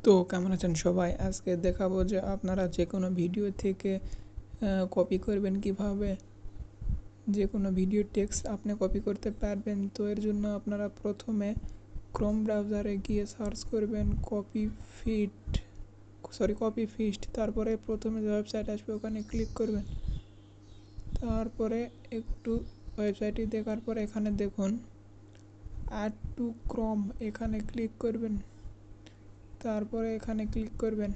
তো কেমন আছেন সবাই? আজকে দেখাবো যে আপনারা যে কোনো ভিডিও থেকে কপি করবেন কিভাবে। যে কোনো ভিডিও টেক্সট আপনি কপি করতে পারবেন। তো এর জন্য আপনারা প্রথমে ক্রোম ব্রাউজারে গিয়ে সার্চ করবেন কপি ফিস্ট। তারপরে প্রথমে যে ওয়েবসাইট আসবে ওখানে ক্লিক করবেন। তারপরে একটু ওয়েবসাইটটি দেখার পর এখানে দেখুন অ্যাড টু ক্রোম, এখানে ক্লিক করবেন। তারপরে এখানে ক্লিক করবেন।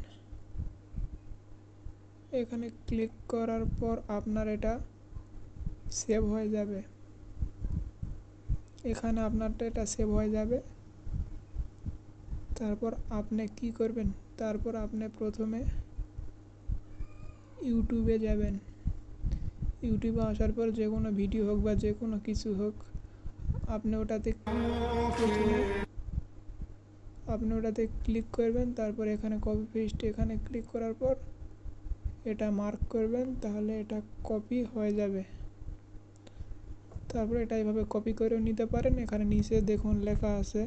এখানে ক্লিক করার পর আপনার এটা সেভ হয়ে যাবে। এখানে আপনারটা এটা সেভ হয়ে যাবে। তারপর আপনি কি করবেন? তারপর আপনি প্রথমে ইউটিউবে যাবেন। ইউটিউবে আসার পর যে কোনো ভিডিও হোক বা যে কোনো কিছু হোক, আপনি ওটাতে ক্লিক করবেন। তারপর এখানে কপি পেস্ট, এখানে ক্লিক করার পর এটা মার্ক করবেন, তাহলে এটা কপি হয়ে যাবে। তারপর এটা এইভাবে কপি করেও নিতে পারেন। এখানে নিচে দেখুন লেখা আছে,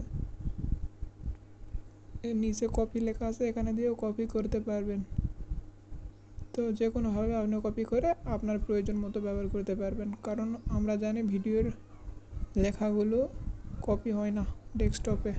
নিচে কপি লেখা আছে, এখানে দিয়েও কপি করতে পারবেন। তো যে কোনোভাবে আপনি কপি করে আপনার প্রয়োজন মতো ব্যবহার করতে পারবেন, কারণ আমরা জানি ভিডিওর লেখাগুলো কপি হয় না ডেস্কটপে।